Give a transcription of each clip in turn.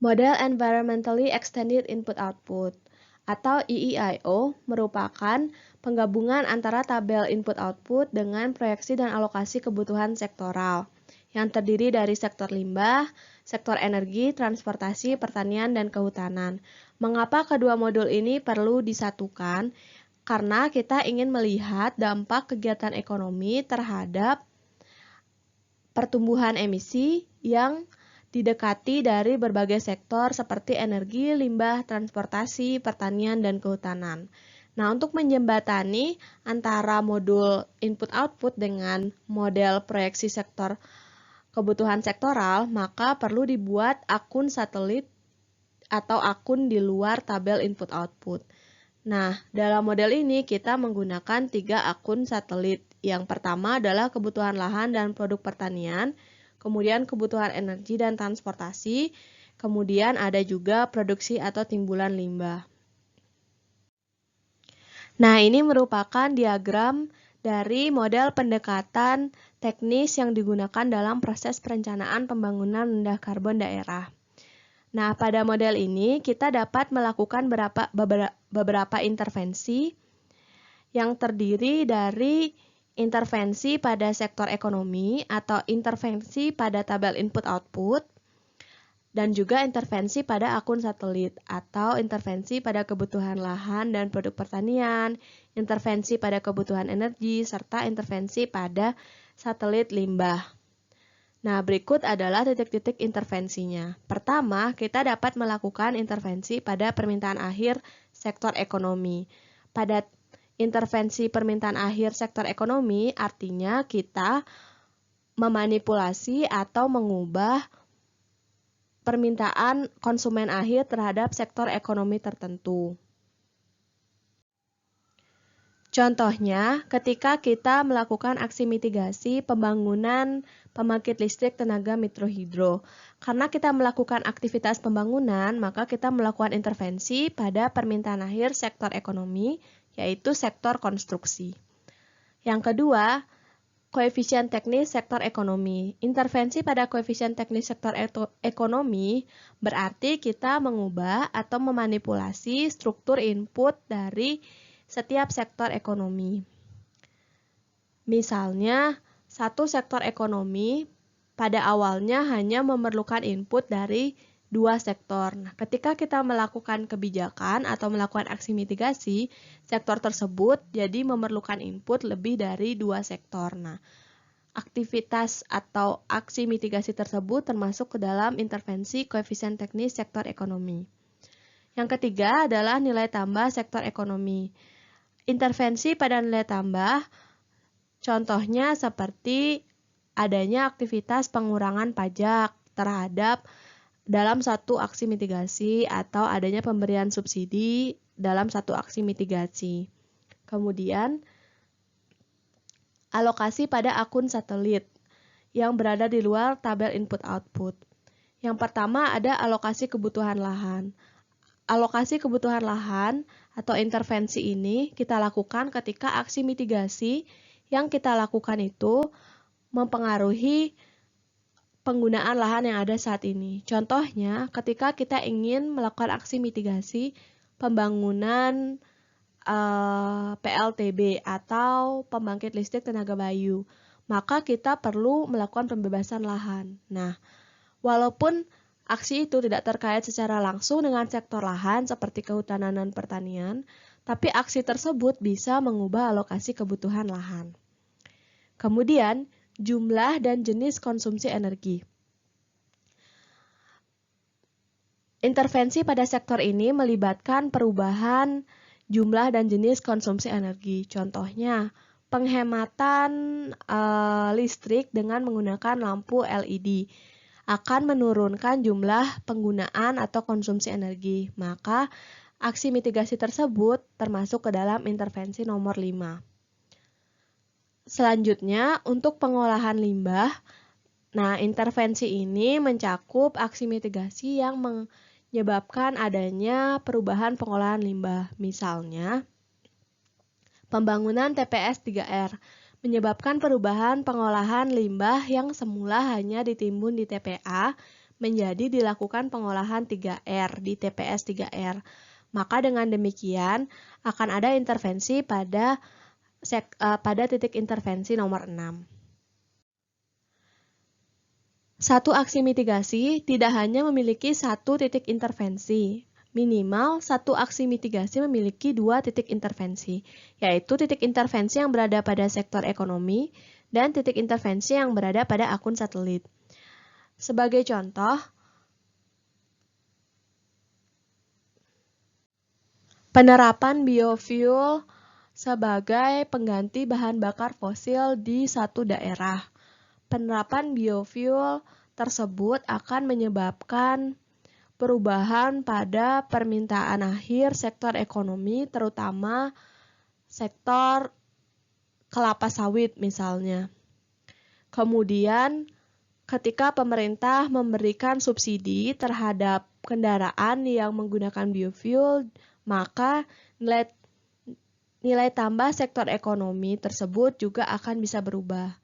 Model Environmentally Extended Input-Output atau EEIO merupakan penggabungan antara tabel input-output dengan proyeksi dan alokasi kebutuhan sektoral yang terdiri dari sektor limbah, sektor energi, transportasi, pertanian, dan kehutanan. Mengapa kedua modul ini perlu disatukan? Karena kita ingin melihat dampak kegiatan ekonomi terhadap pertumbuhan emisi yang didekati dari berbagai sektor seperti energi, limbah, transportasi, pertanian, dan kehutanan. Nah, untuk menjembatani antara modul input-output dengan model proyeksi sektor kebutuhan sektoral, maka perlu dibuat akun satelit atau akun di luar tabel input-output. Nah, dalam model ini kita menggunakan 3 akun satelit. Yang pertama adalah kebutuhan lahan dan produk pertanian, kemudian kebutuhan energi dan transportasi, kemudian ada juga produksi atau timbulan limbah. Nah, ini merupakan diagram dari model pendekatan teknis yang digunakan dalam proses perencanaan pembangunan rendah karbon daerah. Nah, pada model ini kita dapat melakukan beberapa intervensi yang terdiri dari intervensi pada sektor ekonomi atau intervensi pada tabel input-output, dan juga intervensi pada akun satelit atau intervensi pada kebutuhan lahan dan produk pertanian, intervensi pada kebutuhan energi, serta intervensi pada satelit limbah. Nah, berikut adalah titik-titik intervensinya. Pertama, kita dapat melakukan intervensi pada permintaan akhir sektor ekonomi. Pada intervensi permintaan akhir sektor ekonomi, artinya kita memanipulasi atau mengubah permintaan konsumen akhir terhadap sektor ekonomi tertentu. Contohnya, ketika kita melakukan aksi mitigasi pembangunan pembangkit listrik tenaga mikrohidro. Karena kita melakukan aktivitas pembangunan, maka kita melakukan intervensi pada permintaan akhir sektor ekonomi, yaitu sektor konstruksi. Yang kedua, koefisien teknis sektor ekonomi. Intervensi pada koefisien teknis sektor ekonomi berarti kita mengubah atau memanipulasi struktur input dari setiap sektor ekonomi. Misalnya, satu sektor ekonomi pada awalnya hanya memerlukan input dari 2 sektor. Nah, ketika kita melakukan kebijakan atau melakukan aksi mitigasi, sektor tersebut jadi memerlukan input lebih dari 2 sektor. Nah, aktivitas atau aksi mitigasi tersebut termasuk ke dalam intervensi koefisien teknis sektor ekonomi. Yang ketiga adalah nilai tambah sektor ekonomi. Intervensi pada nilai tambah, contohnya seperti adanya aktivitas pengurangan pajak terhadap dalam satu aksi mitigasi atau adanya pemberian subsidi dalam satu aksi mitigasi. Kemudian, alokasi pada akun satelit yang berada di luar tabel input-output. Yang pertama ada alokasi kebutuhan lahan. Alokasi kebutuhan lahan atau intervensi ini kita lakukan ketika aksi mitigasi yang kita lakukan itu mempengaruhi penggunaan lahan yang ada saat ini. Contohnya, ketika kita ingin melakukan aksi mitigasi pembangunan PLTB atau pembangkit listrik tenaga bayu, maka kita perlu melakukan pembebasan lahan. Nah, walaupun aksi itu tidak terkait secara langsung dengan sektor lahan seperti kehutanan dan pertanian, tapi aksi tersebut bisa mengubah alokasi kebutuhan lahan. Kemudian, jumlah dan jenis konsumsi energi. Intervensi pada sektor ini melibatkan perubahan jumlah dan jenis konsumsi energi. Contohnya, penghematan listrik dengan menggunakan lampu LED akan menurunkan jumlah penggunaan atau konsumsi energi. Maka, aksi mitigasi tersebut termasuk ke dalam intervensi nomor 5. Selanjutnya, untuk pengolahan limbah, nah intervensi ini mencakup aksi mitigasi yang menyebabkan adanya perubahan pengolahan limbah. Misalnya, pembangunan TPS 3R menyebabkan perubahan pengolahan limbah yang semula hanya ditimbun di TPA menjadi dilakukan pengolahan 3R di TPS 3R. Maka dengan demikian akan ada intervensi pada titik intervensi nomor 6. Satu aksi mitigasi tidak hanya memiliki satu titik intervensi. Minimal satu aksi mitigasi memiliki dua titik intervensi, yaitu titik intervensi yang berada pada sektor ekonomi dan titik intervensi yang berada pada akun satelit. Sebagai contoh, penerapan biofuel sebagai pengganti bahan bakar fosil di satu daerah. Penerapan biofuel tersebut akan menyebabkan perubahan pada permintaan akhir sektor ekonomi, terutama sektor kelapa sawit misalnya. Kemudian, ketika pemerintah memberikan subsidi terhadap kendaraan yang menggunakan biofuel, maka nilai tambah sektor ekonomi tersebut juga akan bisa berubah.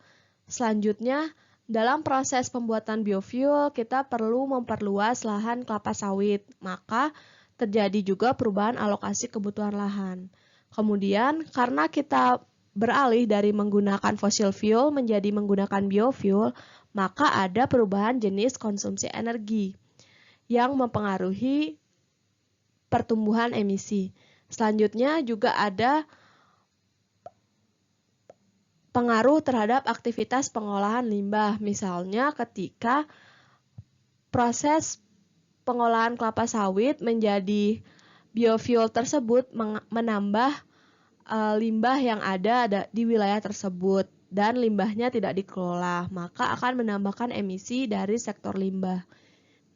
Selanjutnya, dalam proses pembuatan biofuel, kita perlu memperluas lahan kelapa sawit, maka terjadi juga perubahan alokasi kebutuhan lahan. Kemudian, karena kita beralih dari menggunakan fossil fuel menjadi menggunakan biofuel, maka ada perubahan jenis konsumsi energi yang mempengaruhi pertumbuhan emisi. Selanjutnya juga ada pengaruh terhadap aktivitas pengolahan limbah, misalnya ketika proses pengolahan kelapa sawit menjadi biofuel tersebut menambah limbah yang ada di wilayah tersebut dan limbahnya tidak dikelola, maka akan menambahkan emisi dari sektor limbah.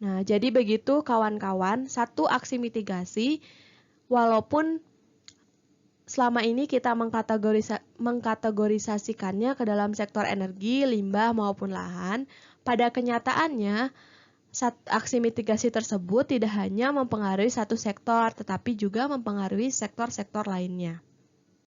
Nah, jadi begitu kawan-kawan, satu aksi mitigasi walaupun selama ini kita mengkategorisasikannya ke dalam sektor energi, limbah, maupun lahan. Pada kenyataannya, aksi mitigasi tersebut tidak hanya mempengaruhi satu sektor, tetapi juga mempengaruhi sektor-sektor lainnya.